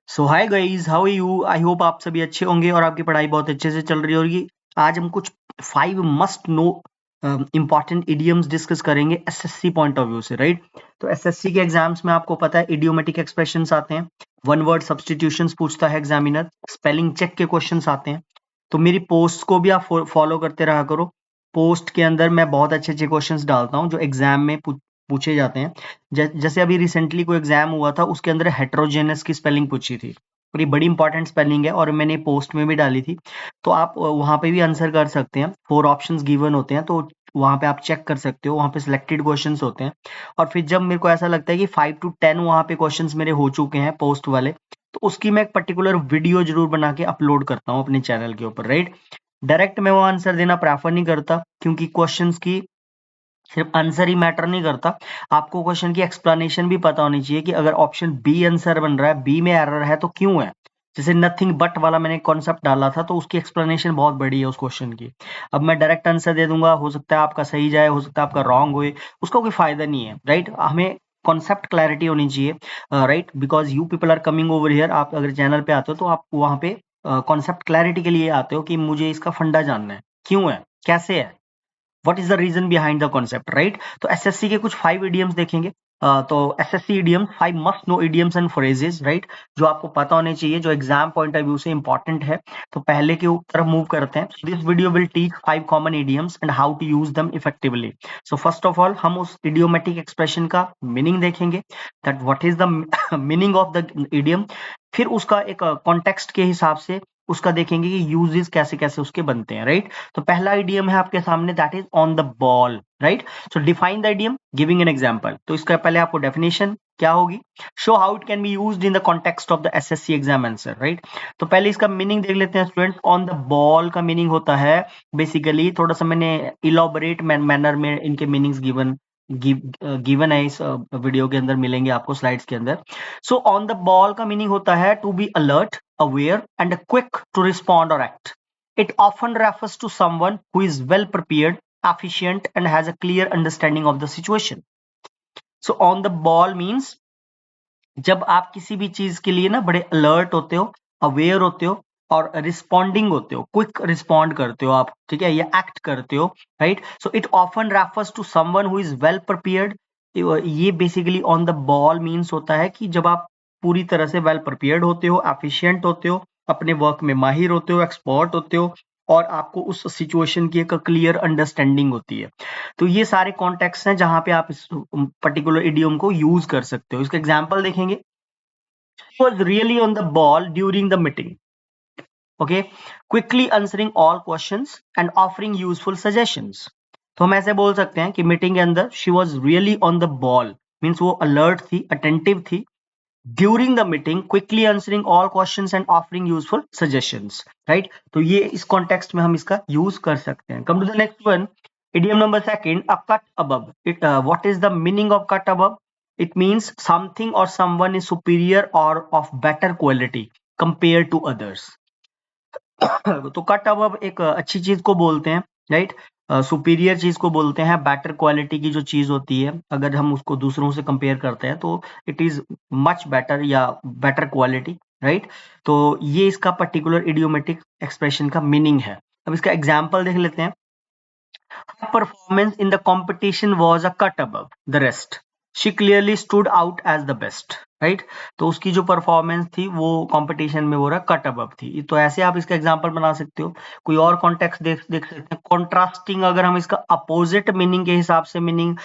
So hi guys, how are you? I hope आप सभी अच्छे होंगे और आपकी पढ़ाई बहुत अच्छे से चल रही होगी। आज हम कुछ 5 must no important idioms discuss करेंगे एसएससी पॉइंट ऑफ व्यू से, राइट? तो एसएससी के एग्जाम्स में आपको पता है इडियोमेटिक एक्सप्रेशंस आते हैं, वन वर्ड सब्स्टिट्यूशंस पूछता है एग्जामिनर, स्पेलिंग चेक के क्वेश्चंस आते हैं। तो मेरी पोस्ट को भी आप फॉलो करते रहा करो। पोस्ट के अंदर मैं बहुत अच्छे अच्छे क्वेश्चंस डालता हूँ जो एग्जाम में पूछे जाते हैं। जैसे अभी रिसेंटली कोई एग्जाम हुआ था, उसके अंदर हेट्रोजेनस की स्पेलिंग पूछी थी और ये बड़ी इंपॉर्टेंट स्पेलिंग है और मैंने पोस्ट में भी डाली थी। तो आप वहां पे भी आंसर कर सकते हैं। 4 ऑप्शंस गिवन होते हैं, तो वहां पे आप चेक कर सकते हो, वहां पे सिलेक्टेड क्वेश्चंस होते हैं। और फिर जब मेरे को ऐसा लगता है कि 5 to 10 वहां पे क्वेश्चंस मेरे हो चुके हैं पोस्ट वाले, तो उसकी मैं एक पर्टिकुलर वीडियो जरूर बना के अपलोड करता हूँ अपने चैनल के ऊपर, राइट? डायरेक्ट मैं वो आंसर देना प्रेफर नहीं करता, क्योंकि क्वेश्चंस की सिर्फ आंसर ही मैटर नहीं करता। आपको क्वेश्चन की एक्सप्लेनेशन भी पता होनी चाहिए कि अगर ऑप्शन बी आंसर बन रहा है, बी में एरर है तो क्यों है। जैसे नथिंग बट वाला मैंने कॉन्सेप्ट डाला था, तो उसकी एक्सप्लेनेशन बहुत बड़ी है उस क्वेश्चन की। अब मैं डायरेक्ट आंसर दे दूंगा, हो सकता है आपका सही जाए, हो सकता है आपका रॉन्ग होए, उसका कोई फायदा नहीं है, राइट? हमें कॉन्सेप्ट क्लैरिटी होनी चाहिए, right? Because you people are coming over here. आप अगर चैनल पे आते हो तो आप वहां पे कॉन्सेप्ट क्लैरिटी के लिए आते हो कि मुझे इसका फंडा जानना है, क्यों है, कैसे है, what is the reason behind the concept, right? तो एसएससी के कुछ 5 इडियम्स देखेंगे। तो SSC idioms, 5 must know idioms and phrases, right? जो आपको पता होने चाहिए, जो एग्जाम पॉइंट ऑफ व्यू से इंपॉर्टेंट है। तो पहले के तरफ मूव करते हैं। This video will teach 5 common idioms and how to use them effectively. So first of all हम उस इडियोमेटिक एक्सप्रेशन का मीनिंग देखेंगे, that what is the meaning of the idiom. फिर उसका एक कॉन्टेक्स्ट के हिसाब से उसका देखेंगे कि यूजेस कैसे कैसे उसके बनते हैं, राइट? तो पहला इडियम है आपके सामने, that is on the ball, right? So define the idiom giving an example. तो इसका पहले आपको डेफिनेशन क्या होगी, show how it can be used in the context of the assessee exam answer, right? तो पहले इसका मीनिंग देख लेते हैं स्टूडेंट्स। ऑन द बॉल का मीनिंग होता है बेसिकली, थोड़ा सा मैंने इलॉबरेट मैनर में इनके मीनिंग्स गिवन है, इस वीडियो के अंदर मिलेंगे आपको स्लाइड्स के अंदर। सो ऑन द बॉल का मीनिंग होता है to be alert, aware, and quick to respond or act. It often refers to someone who is well prepared, efficient, and has a clear understanding of the situation. So, on the ball means जब आप किसी भी चीज के लिए ना बड़े alert होते हो, अवेयर होते हो और रिस्पॉन्डिंग होते हो, क्विक रिस्पॉन्ड करते हो आप, ठीक है, या एक्ट करते हो, right? So it often refers to someone who is well prepared. ये basically on the ball means होता है कि जब आप पूरी तरह से वेल प्रिपेयर्ड होते हो, एफिशिएंट होते हो, अपने वर्क में माहिर होते हो, एक्सपर्ट होते हो, और आपको उस सिचुएशन की एक क्लियर अंडरस्टैंडिंग होती है। तो ये सारे कॉन्टेक्स्ट हैं जहां पे आप इस पर्टिकुलर इडियम को यूज कर सकते हो। इसका एग्जांपल देखेंगे। He was really on the ball during the meeting. Okay, quickly answering all questions and offering useful suggestions. तो हम ऐसे बोल सकते हैं कि मीटिंग के अंदर she was really on the ball, means वो अलर्ट थी, अटेंटिव थी। During the meeting quickly answering all questions and offering useful suggestions, right? तो ये इस कॉन्टेक्स्ट में हम इसका यूज कर सकते हैं। Come to the next one, idiom number second, a cut above. What is the meaning of cut above? It means something or someone is superior or of better quality compared to others. तो cut अब एक अच्छी चीज को बोलते हैं, right? Superior चीज को बोलते हैं, बेटर क्वालिटी की जो चीज होती है, अगर हम उसको दूसरों से कंपेयर करते हैं तो इट इज मच बेटर या बेटर क्वालिटी, राइट? तो ये इसका पर्टिकुलर इडियोमेटिक एक्सप्रेशन का मीनिंग है। अब इसका एग्जाम्पल देख लेते हैं। Her performance in the competition was a cut above the rest. She clearly stood out as the best. Right? तो उसकी जो परफॉर्मेंस थी वो कंपटीशन में वो रहा कट अबव थी। तो ऐसे आप इसका एग्जांपल बना सकते हो। कोई और कॉन्टेक्स्ट देख सकते हैं। कॉन्ट्रास्टिंग, अगर हम इसका अपोजिट मीनिंग के हिसाब से मीनिंग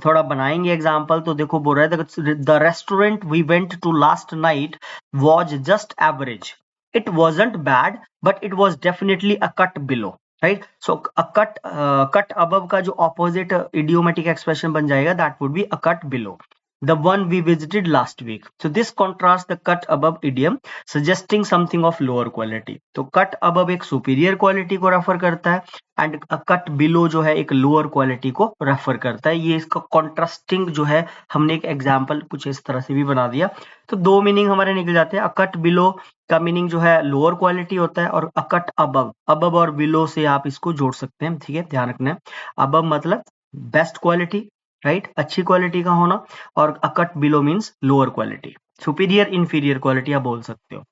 थोड़ा बनाएंगे एग्जांपल, तो देखो बोल रहा है the restaurant we went to last night was just average. It wasn't bad but it was definitely a cut below, right? So cut above का जो ऑपोजिट इडियोमेटिक एक्सप्रेशन बन जाएगा, that would be a cut below, the one we visited last week. So this contrasts the cut above idiom, suggesting something of lower quality. तो cut above एक superior quality को refer करता है and cut below जो है एक lower quality को refer करता है। ये इसका contrasting जो है, हमने एक एग्जांपल कुछ इस तरह से भी बना दिया। तो दो मीनिंग हमारे निकल जाते हैं। cut below का मीनिंग जो है लोअर क्वालिटी होता है, और cut above, above और below से आप इसको जोड़ सकते हैं, ठीक है, ध्यान रखना है। above मतलब बेस्ट क्वालिटी, राइट, अच्छी क्वालिटी का होना, और a cut below means lower quality. Superior inferior quality आप बोल सकते हो।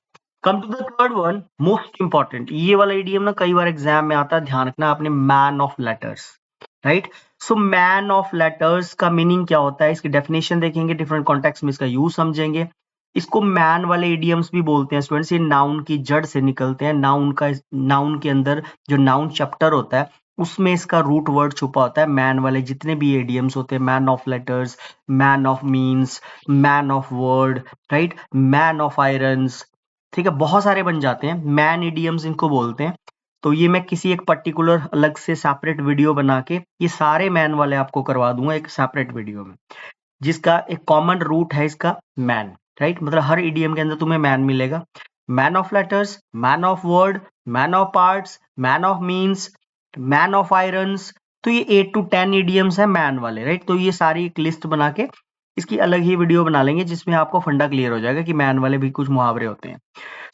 Come to the third one, most important, ये वाला इडियम ना कई बार एग्जाम में आता है, ध्यान रखना आपने, man of letters, right. So man of letters का मीनिंग क्या होता है, इसकी डेफिनेशन देखेंगे, डिफरेंट कॉन्टेक्स्ट में इसका यूज समझेंगे। इसको मैन वाले इडियम्स भी बोलते हैं स्टूडेंट्स, ये नाउन की जड़ से निकलते हैं। नाउन के अंदर जो नाउन चैप्टर होता है उसमें इसका रूट वर्ड छुपा होता है। मैन वाले जितने भी इडियम्स होते हैं, man of letters, man of means, man of word, right, man of irons, ठीक है, बहुत सारे बन जाते हैं, मैन इडियम्स इनको बोलते हैं। तो ये मैं किसी एक पर्टिकुलर अलग से सेपरेट वीडियो बना के ये सारे मैन वाले आपको करवा दूंगा एक सेपरेट वीडियो में, जिसका एक कॉमन रूट है इसका मैन, राइट। मतलब हर इडियम के अंदर तुम्हें मैन मिलेगा। Man of letters, man of word, man of parts, man of means, man of irons. तो ये 8 to 10 इडियम्स है मैन वाले, राइट। तो ये सारी एक लिस्ट बना के इसकी अलग ही वीडियो बना लेंगे जिसमें आपको फंडा क्लियर हो जाएगा कि मैन वाले भी कुछ मुहावरे होते हैं।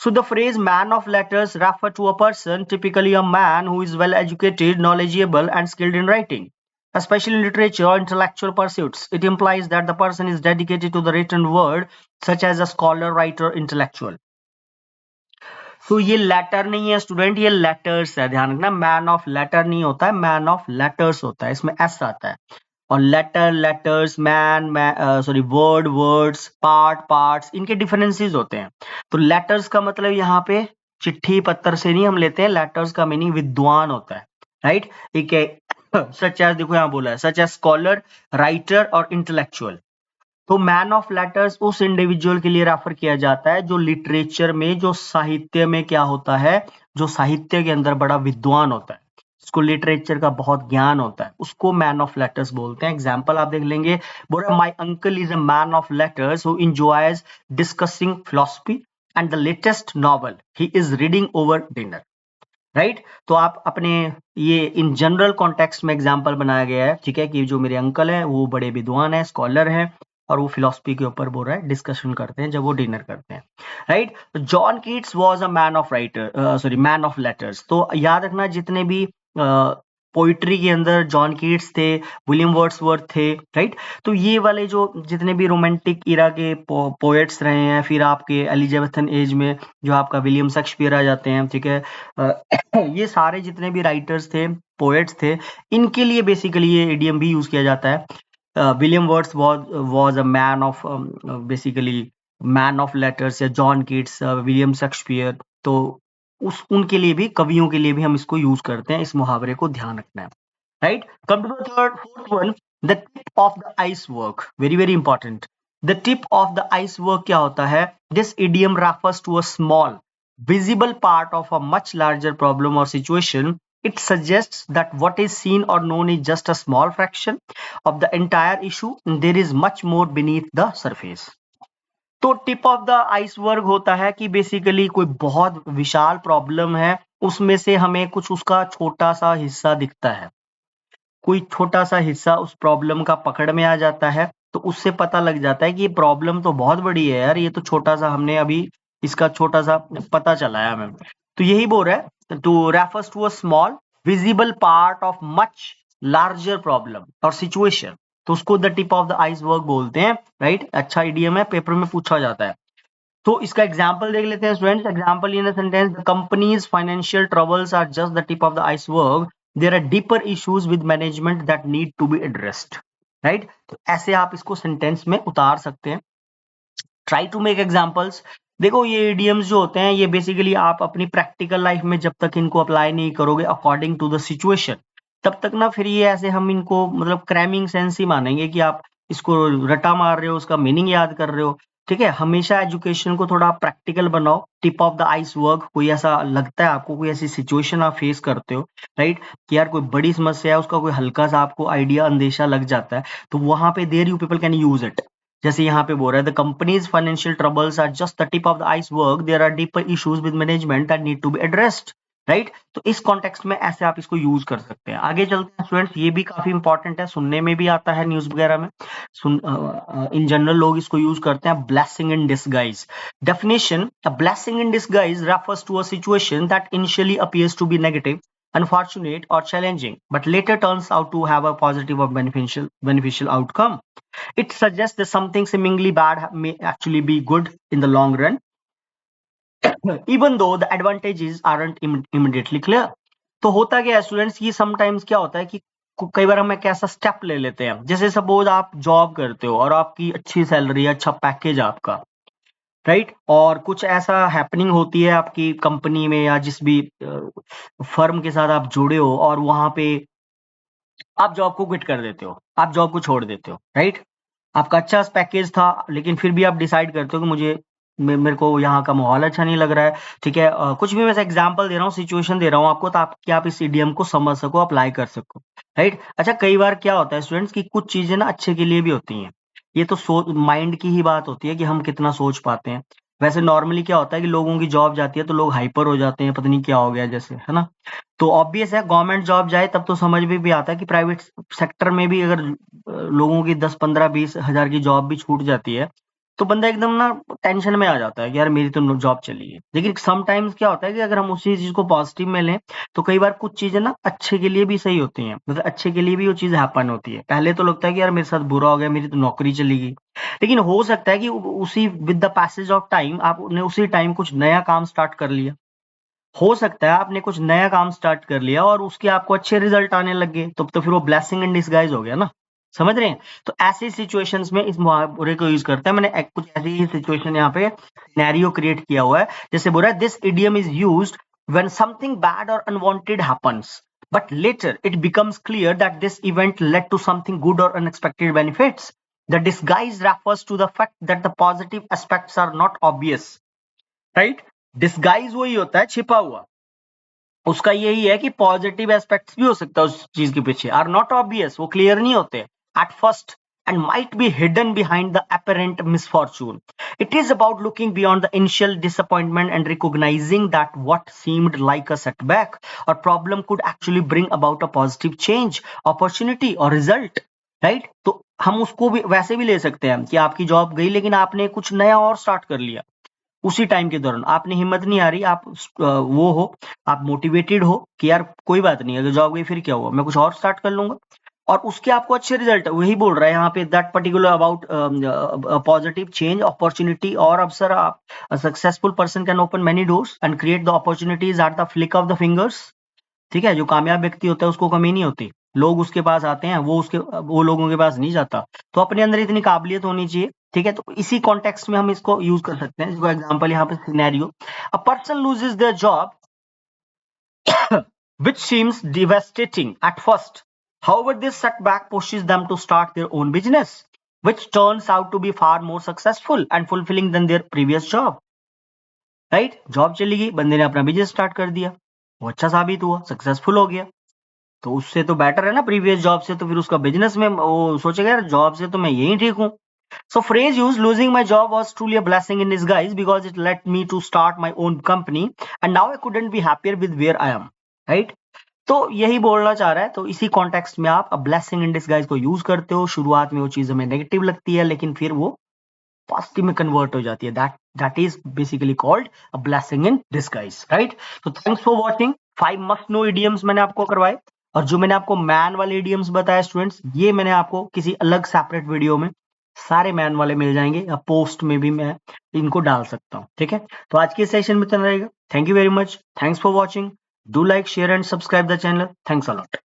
So the phrase man of letters refer to a person, typically a man who is well educated, knowledgeable, and skilled in writing, especially in literature or intellectual pursuits. It implies that the person is dedicated to the written word, such as a scholar, writer, intellectual. So ये letter नहीं है student, ये letters है, ध्यान रखना। Man of letter नहीं होता है, मैन ऑफ लेटर्स होता है, इसमें एस आता है। और letter, letters, man, sorry, word, words, part, parts, इनके डिफरेंसेस होते हैं। तो लेटर्स का मतलब यहाँ पे चिट्ठी पत्र से नहीं हम लेते हैं, लेटर्स का मीनिंग विद्वान होता है, राइट। ठीक है, सच एज, देखो यहाँ बोला है, सच एज स्कॉलर, राइटर और इंटेलेक्चुअल। तो मैन ऑफ लेटर्स उस इंडिविजुअल के लिए रेफर किया जाता है जो लिटरेचर में, जो साहित्य में क्या होता है, जो साहित्य के अंदर बड़ा विद्वान होता है, उसको लिटरेचर का बहुत ज्ञान होता है, उसको मैन ऑफ लेटर्स बोलते हैं। एग्जाम्पल आप देख लेंगे, बोला my uncle is a man of letters who enjoys discussing philosophy and the latest novel he is reading over dinner, right. तो आप अपने ये इन जनरल कॉन्टेक्स्ट में एग्जाम्पल बनाया गया है, ठीक है, कि जो मेरे अंकल है वो बड़े विद्वान है, स्कॉलर है, और वो फिलोसफी के ऊपर बोल रहा है, डिस्कशन करते हैं जब वो डिनर करते हैं, right. John Keats was a man of writer, sorry, man of letters. तो याद रखना जितने भी पोइट्री के अंदर जॉन कीट्स थे, विलियम वर्ड्सवर्थ थे, राइट। तो ये वाले जो जितने भी रोमांटिक इरा के पोएट्स रहे हैं, फिर आपके एलिजाबेथन एज में जो आपका विलियम शेक्सपियर आ जाते हैं, ठीक है, ये सारे जितने भी राइटर्स थे, पोएट्स थे, इनके लिए बेसिकली ये इडियम भी यूज किया जाता है। William words was a man of, basically man of letters, या जॉन कीट्स, विलियम शेक्सपियर। तो उस उनके लिए भी, कवियों के लिए भी हम इसको यूज करते हैं, इस मुहावरे को ध्यान रखना है, right. Come to the third fourth one, the tip of the iceberg, very very important. The tip of the iceberg क्या होता है, this idiom refers to a small visible part of a much larger problem or situation. It suggests that what is seen or known is just a small fraction of the entire issue. There is much more beneath the surface. तो tip of the iceberg होता है कि basically कोई बहुत विशाल problem है, उसमें से हमें कुछ उसका छोटा सा हिस्सा दिखता है, कोई छोटा सा हिस्सा उस प्रॉब्लम का पकड़ में आ जाता है, तो उससे पता लग जाता है कि ये प्रॉब्लम तो बहुत बड़ी है यार, ये तो छोटा सा हमने अभी इसका छोटा सा पता चला है हमें। तो यही बोल रहा है, to refers to a small visible part of much larger problem और सिचुएशन। तो उसको the tip of the iceberg बोलते हैं, राइट। अच्छा इडियम है, पेपर में पूछा जाता है। तो इसका एग्जाम्पल देख लेते हैं students. Example in sentence, the company's financial troubles are just the tip of the iceberg, there are deeper issues with management that need to be addressed, right. तो ऐसे आप इसको सेंटेंस में उतार सकते हैं। Try to make examples. देखो ये इडियम्स जो होते हैं ये बेसिकली आप अपनी प्रैक्टिकल लाइफ में जब तक इनको अप्लाई नहीं करोगे अकॉर्डिंग टू द सिचुएशन, तब तक ना फिर ये ऐसे हम इनको मतलब क्रैमिंग सेंस ही मानेंगे कि आप इसको रटा मार रहे हो, उसका मीनिंग याद कर रहे हो, ठीक है। हमेशा एजुकेशन को थोड़ा प्रैक्टिकल बनाओ। Tip of the ice work, कोई ऐसा लगता है आपको, कोई ऐसी सिचुएशन आप फेस करते हो, राइट, कि यार कोई बड़ी समस्या है, उसका कोई हल्का सा आपको आइडिया अंदेशा लग जाता है, तो वहां पे there you people can use it. जैसे यहाँ पे बोल रहा है, the company's financial troubles are just the tip of the iceberg, there are deeper issues with management that need to be addressed, right. तो इस कॉन्टेक्स्ट में ऐसे आप इसको यूज कर सकते हैं। आगे चलते हैं स्टूडेंट्स, ये भी काफी इंपॉर्टेंट है, सुनने में भी आता है न्यूज वगैरह में, इन जनरल लोग इसको यूज करते हैं। Blessing in disguise definition, a blessing in disguise refers to a situation that initially appears to be negative unfortunate or challenging, but later turns out to have a positive or beneficial outcome. It suggests that something seemingly bad may actually be good in the long run, even though the advantages aren't immediately clear. तो होता क्या है students, ये sometimes क्या होता है कि कई बार हम एक ऐसा स्टेप ले लेते हैं, जैसे सपोज आप जॉब करते हो और आपकी अच्छी सैलरी, अच्छा पैकेज आपका, राइट, और कुछ ऐसा हैपनिंग होती है आपकी कंपनी में या जिस भी फर्म के साथ आप जुड़े हो, और वहां पे आप जॉब को क्विट कर देते हो, आप जॉब को छोड़ देते हो, राइट। आपका अच्छा पैकेज था, लेकिन फिर भी आप डिसाइड करते हो कि मुझे मेरे को यहाँ का माहौल अच्छा नहीं लग रहा है, ठीक है। कुछ भी मैं एग्जांपल दे रहा हूँ, सिचुएशन दे रहा हूँ आपको, ताकि आप इस इडियम को समझ सको, अप्लाई कर सको, राइट। अच्छा, कई बार क्या होता है स्टूडेंट्स कि कुछ चीजें ना अच्छे के लिए भी होती हैं। ये तो सोच, माइंड की ही बात होती है कि हम कितना सोच पाते हैं। वैसे नॉर्मली क्या होता है कि लोगों की जॉब जाती है तो लोग हाइपर हो जाते हैं, पता नहीं क्या हो गया जैसे, है ना। तो ऑब्वियस है, गवर्नमेंट जॉब जाए तब तो समझ में भी आता है कि प्राइवेट सेक्टर में भी अगर लोगों की 10, 15, 20 हजार की जॉब भी छूट जाती है, तो बंदा एकदम ना टेंशन में आ जाता है कि यार मेरी तो जॉब चली गई। लेकिन समटाइम्स क्या होता है कि अगर हम उसी चीज को पॉजिटिव में लें, तो कई बार कुछ चीजें ना अच्छे के लिए भी सही होती हैं, मतलब अच्छे के लिए भी वो चीज हैपन होती है। पहले तो लगता है कि यार मेरे साथ बुरा हो गया, मेरी तो नौकरी चली गई, लेकिन हो सकता है कि उसी with the passage of time आपने उसी टाइम कुछ नया काम स्टार्ट कर लिया। हो सकता है आपने कुछ नया काम स्टार्ट कर लिया और उसके आपको अच्छे रिजल्ट आने लग गए, तो फिर वो ब्लेसिंग इन डिस्गाइज हो गया ना। समझ रहे हैं? तो ऐसी सिचुएशंस में इस मुहावरे को यूज करते हैं। मैंने कुछ ऐसी ही सिचुएशन यहाँ पे सिनेरियो क्रिएट किया हुआ है। जैसे बोल रहा है, this idiom is used when something bad और unwanted happens, but later it becomes clear that this event led to something good or unexpected benefits. The disguise refers to the fact that the positive aspects are not obvious, right? Disguise वही होता है छिपा हुआ, उसका यही है कि positive aspects भी हो सकता है उस चीज के पीछे, आर नॉट ऑब्वियस, वो क्लियर नहीं होते at first and might be hidden behind the apparent misfortune. It is about looking beyond the initial disappointment and recognizing that what seemed like a setback or problem could actually bring about a positive change, opportunity or result, right? तो हम उसको भी वैसे भी ले सकते हैं कि आपकी जॉब गई लेकिन आपने कुछ नया और स्टार्ट कर लिया उसी टाइम के दौरान। आपने हिम्मत नहीं आ रही, आप वो हो, आप मोटिवेटेड हो कि यार कोई बात नहीं, अगर जॉब गई फिर क्या हुआ, मैं कुछ और स्टार्ट कर लूंगा, और उसके आपको अच्छे रिजल्ट। वही बोल रहा है यहाँ पे, that particular about positive change, opportunity और अवसर। आप successful person can open many doors and create the opportunities at the flick of the fingers. ठीक है, जो कामयाब व्यक्ति होता है उसको कमी नहीं होती, लोग उसके पास आते हैं, वो लोगों के पास नहीं जाता। तो अपने अंदर इतनी काबिलियत होनी चाहिए, ठीक है। तो इसी कॉन्टेक्स्ट में हम इसको यूज कर सकते हैं। इसको एग्जांपल यहाँ पे scenario, a person loses their job which seems devastating at first. However, this setback pushes them to start their own business, which turns out to be far more successful and fulfilling than their previous job. Right, job चली गई, बंदे ने अपना business start कर दिया, वो अच्छा साबित हुआ, सक्सेसफुल हो गया, तो उससे तो बेटर है ना प्रीवियस जॉब से। तो फिर उसका बिजनेस में वो सोचेगा यार जॉब से तो मैं यही ठीक हूँ। So phrase used, losing my job was truly a blessing in disguise because it led me to start my own company and now I couldn't be happier with where I am, right? तो यही बोलना चाह रहा है। तो इसी context में आप ब्लेसिंग इन डिस्गाइज को यूज करते हो। शुरुआत में वो चीज हमें नेगेटिव लगती है, लेकिन फिर वो पॉजिटिव में कन्वर्ट हो जाती है। That is basically called a blessing in disguise, right? तो thanks for watching. 5 must know idioms मैंने आपको करवाए, और जो मैंने आपको मैन वाले इडियम्स बताए स्टूडेंट्स, ये मैंने आपको किसी अलग सेपरेट वीडियो में सारे मैन वाले मिल जाएंगे, या पोस्ट में भी मैं इनको डाल सकता हूँ, ठीक है। तो आज के सेशन में इतना रहेगा। Thank you very much, thanks for watching, do like, share and subscribe the channel. Thanks a lot.